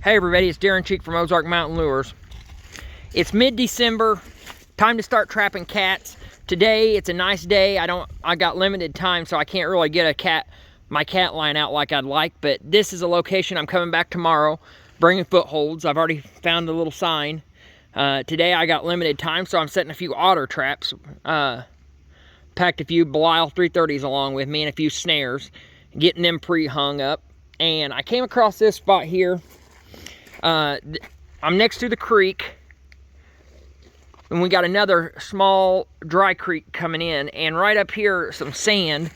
Hey everybody, it's Darren Cheek from Ozark Mountain Lures. It's mid-December, time to start trapping cats. Today it's a nice day. I got limited time, so I can't really get my cat line out like I'd like, but this is a location I'm coming back tomorrow, bringing footholds. I've already found a little sign. Today I got limited time, so I'm setting a few otter traps. Packed a few Belial 330s along with me and a few snares, getting them pre-hung up. And I came across this spot here. I'm next to the creek, and we got another small dry creek coming in, and right up here some sand.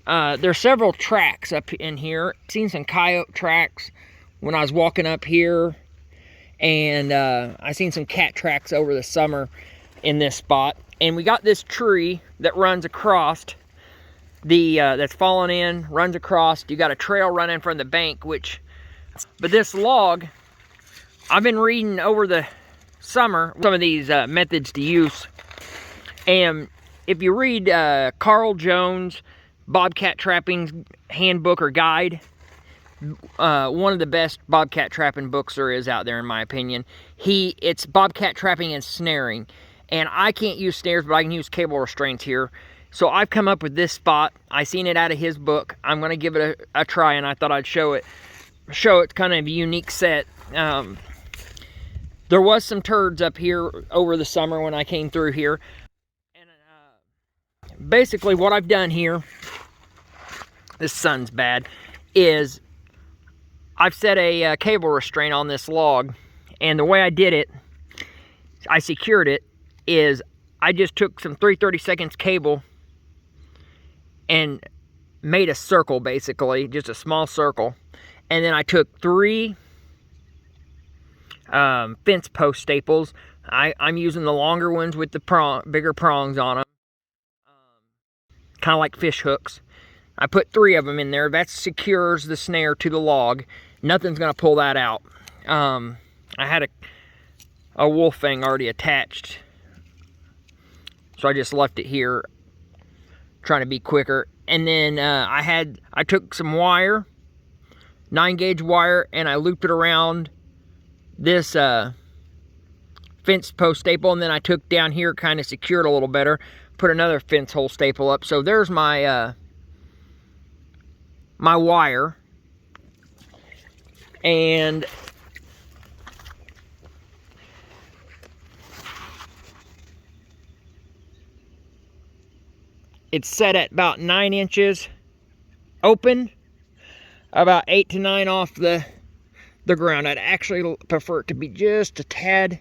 There's several tracks up in here. Seen some coyote tracks when I was walking up here, and I seen some cat tracks over the summer in this spot. And we got this tree that runs across that's fallen in, runs across. You got a trail running from the bank, but this log, I've been reading over the summer some of these methods to use, and if you read Carl Jones' Bobcat Trapping Handbook or Guide, one of the best bobcat trapping books there is out there, in my opinion. It's Bobcat Trapping and Snaring, and I can't use snares, but I can use cable restraints here. So I've come up with this spot. I seen it out of his book. I'm going to give it a try, and I thought I'd show it. It's kind of a unique set. There was some turds up here over the summer when I came through here. And basically what I've done here, this sun's bad, is I've set a cable restraint on this log. And the way I did it, I secured it, is I just took some 3/32 cable and made a circle, basically, just a small circle. And then I took 3 fence post staples. I'm using the longer ones with the bigger prongs on them, kind of like fish hooks. I put 3 of them in there. That secures the snare to the log. Nothing's gonna pull that out. I had a wolf fang already attached, so I just left it here, trying to be quicker. And then I took some wire, 9-gauge wire, and I looped it around this fence post staple, and then I took down here, kind of secured a little better, put another fence hole staple up. So there's my my wire, and it's set at about 9 inches open, about 8 to 9 off the ground. I'd actually prefer it to be just a tad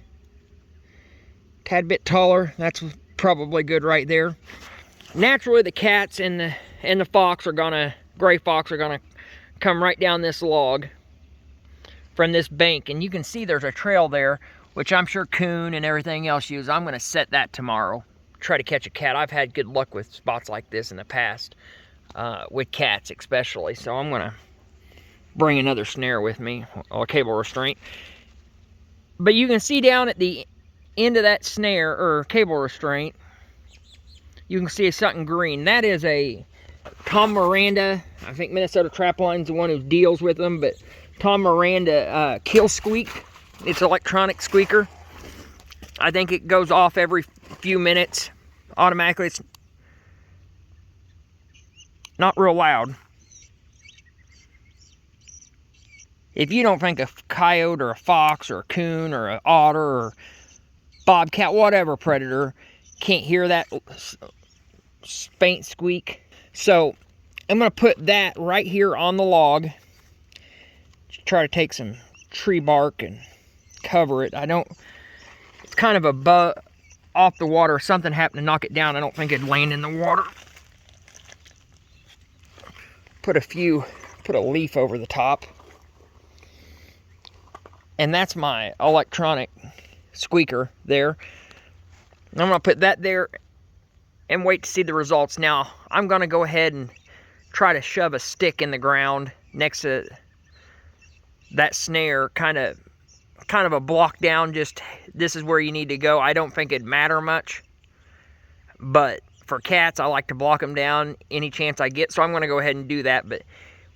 bit taller. That's probably good right there. Naturally, the cats and the fox gray fox are gonna come right down this log from this bank, and you can see there's a trail there, which I'm sure coon and everything else use. I'm gonna set that tomorrow, try to catch a cat. I've had good luck with spots like this in the past, with cats especially. So I'm gonna bring another snare with me, or a cable restraint. But you can see down at the end of that snare or cable restraint, you can see something green. That is a Tom Miranda. I think Minnesota Trapline's the one who deals with them, but Tom Miranda kill squeak. It's an electronic squeaker. I think it goes off every few minutes automatically. It's not real loud. If you don't think a coyote or a fox or a coon or an otter or bobcat, whatever predator, can't hear that faint squeak. So I'm going to put that right here on the log. Just try to take some tree bark and cover it. It's kind of off the water. If something happened to knock it down, I don't think it'd land in the water. Put a leaf over the top. And that's my electronic squeaker there. I'm going to put that there and wait to see the results. Now, I'm going to go ahead and try to shove a stick in the ground next to that snare, kind of a block down. Just, this is where you need to go. I don't think it'd matter much, but for cats, I like to block them down any chance I get, so I'm going to go ahead and do that. But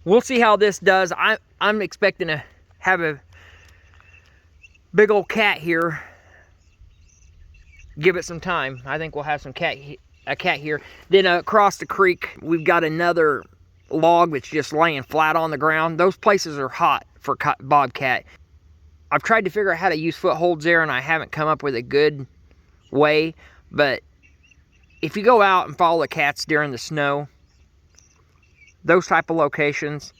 we'll see how this does. I'm expecting to have big old cat here. Give it some time. I think we'll have a cat here. Then across the creek, we've got another log that's just laying flat on the ground. Those places are hot for bobcat. I've tried to figure out how to use footholds there, and I haven't come up with a good way. But if you go out and follow the cats during the snow, those type of locations,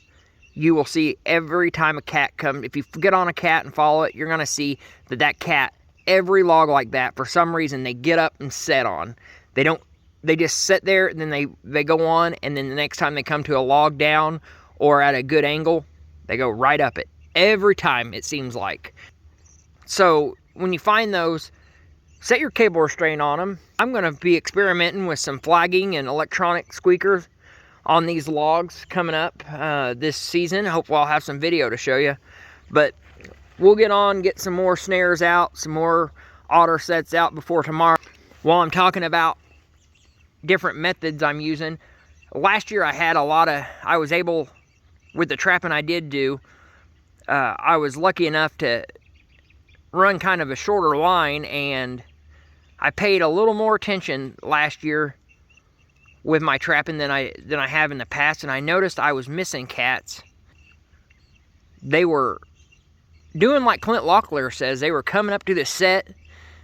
you will see every time a cat comes. If you get on a cat and follow it, you're going to see that cat, every log like that, for some reason, they get up and set on. They just sit there, and then they go on, and then the next time they come to a log down or at a good angle, they go right up it. Every time, it seems like. So when you find those, set your cable restraint on them. I'm going to be experimenting with some flagging and electronic squeakers on these logs coming up this season. Hopefully I'll have some video to show you. But we'll get some more snares out, some more otter sets out before tomorrow. While I'm talking about different methods I'm using, last year I was able, with the trapping I did do, I was lucky enough to run kind of a shorter line, and I paid a little more attention last year with my trapping than I have in the past, and I noticed I was missing cats. They were doing like Clint Locklear says. They were coming up to the set,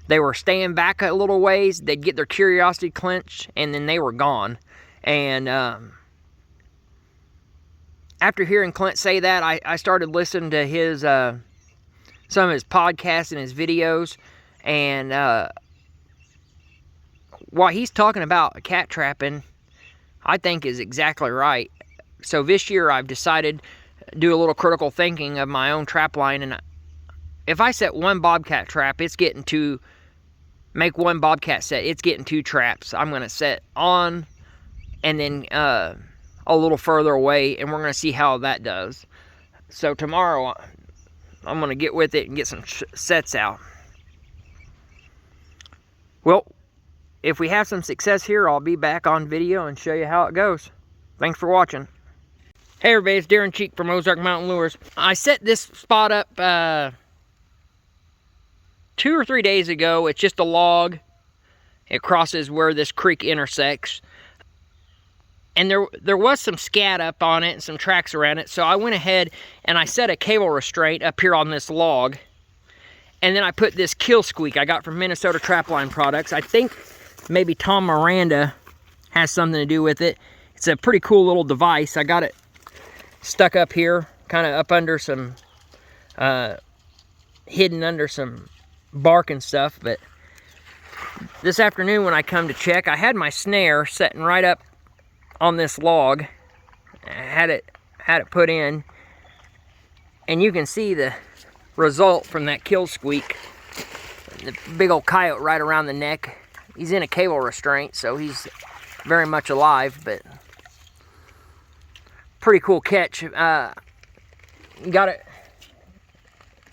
they were staying back a little ways, they'd get their curiosity clenched, and then they were gone. And after hearing Clint say that, I started listening to his some of his podcasts and his videos, and what he's talking about cat trapping, I think is exactly right. So this year I've decided to do a little critical thinking of my own trap line, and if I set one bobcat trap, it's getting to make one bobcat set, it's getting 2 traps. I'm going to set on and then a little further away, and we're going to see how that does. So tomorrow I'm going to get with it and get some sets out. Well, if we have some success here, I'll be back on video and show you how it goes. Thanks for watching. Hey everybody, it's Darren Cheek from Ozark Mountain Lures. I set this spot up 2 or 3 days ago. It's just a log. It crosses where this creek intersects. And there was some scat up on it and some tracks around it. So I went ahead and I set a cable restraint up here on this log. And then I put this kill squeak I got from Minnesota Trapline Products. I think maybe Tom Miranda has something to do with it. It's a pretty cool little device. I got it stuck up here, kind of up under some, hidden under some bark and stuff. But this afternoon when I come to check, I had my snare sitting right up on this log. I had it put in, and you can see the result from that kill squeak. The big old coyote right around the neck. He's in a cable restraint, so he's very much alive, but pretty cool catch. Got it.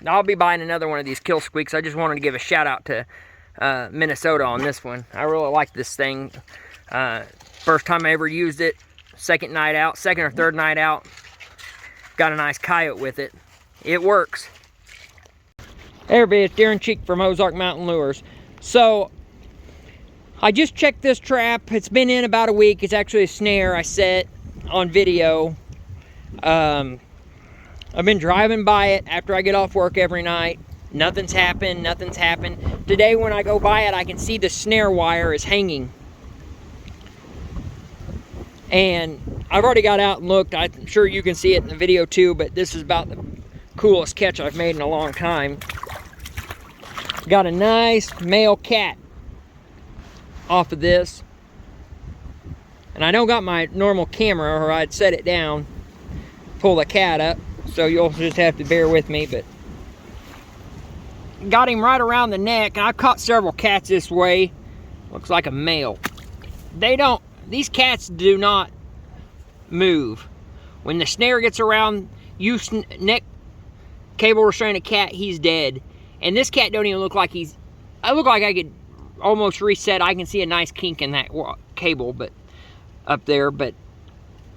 I'll be buying another one of these kill squeaks. I just wanted to give a shout out to Minnesota on this one. I really like this thing. First time I ever used it, second or third night out, got a nice coyote with it. It works. Hey everybody, it's Darren Cheek from Ozark Mountain Lures. So, I just checked this trap. It's been in about a week. It's actually a snare I set on video. I've been driving by it after I get off work every night. Nothing's happened. Today when I go by it, I can see the snare wire is hanging. And I've already got out and looked. I'm sure you can see it in the video too, but this is about the coolest catch I've made in a long time. Got a nice male cat off of this. And I don't got my normal camera, or I'd set it down, pull the cat up, so you'll just have to bear with me. But got him right around the neck, and I've caught several cats this way. Looks like a male. These cats do not move. When the snare gets around, you neck cable restrain a cat, he's dead. And this cat don't even look like I look like I could almost reset. I can see a nice kink in that cable, but up there, but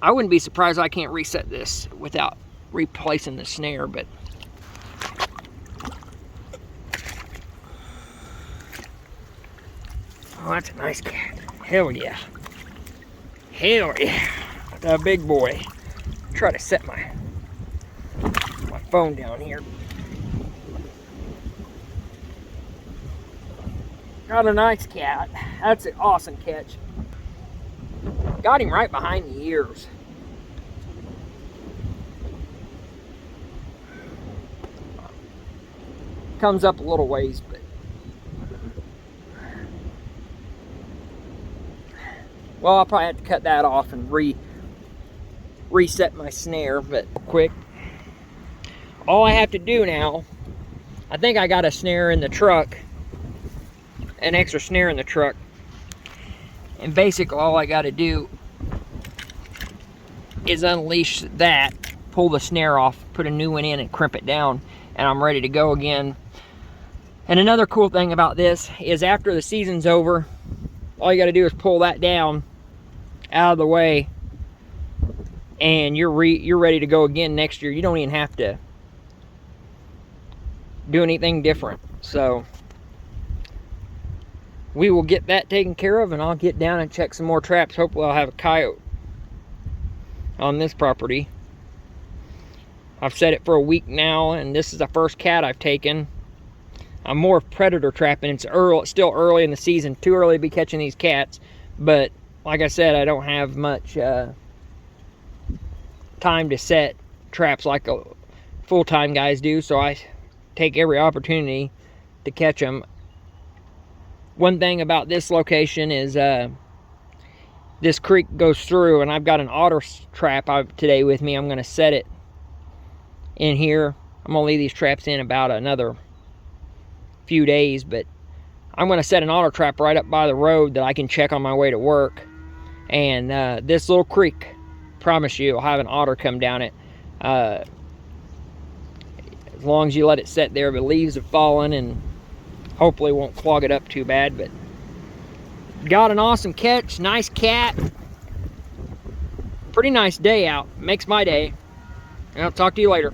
I wouldn't be surprised I can't reset this without replacing the snare. But Oh, that's a nice cat. Hell yeah. Hell yeah. The big boy. Try to set my phone down here. Got a nice cat. That's an awesome catch. Got him right behind the ears. Comes up a little ways, but well, I'll probably have to cut that off and reset my snare, but quick. All I have to do now, I think I got a snare in the truck, an extra snare in the truck, and basically all I got to do is unleash that, pull the snare off, put a new one in and crimp it down, and I'm ready to go again. And another cool thing about this is after the season's over, all you got to do is pull that down out of the way, and you're ready to go again next year. You don't even have to do anything different. So we will get that taken care of, and I'll get down and check some more traps. Hopefully I'll have a coyote on this property. I've set it for a week now, and this is the first cat I've taken. I'm more predator trapping. It's still early in the season. Too early to be catching these cats. But like I said, I don't have much time to set traps like full-time guys do. So I take every opportunity to catch them. One thing about this location is this creek goes through, and I've got an otter trap today with me. I'm going to set it in here. I'm going to leave these traps in about another few days, but I'm going to set an otter trap right up by the road that I can check on my way to work. And this little creek, promise you, will have an otter come down it. As long as you let it set there, the leaves have fallen and hopefully won't clog it up too bad. But got an awesome catch, nice cat. Pretty nice day out, makes my day. And I'll talk to you later.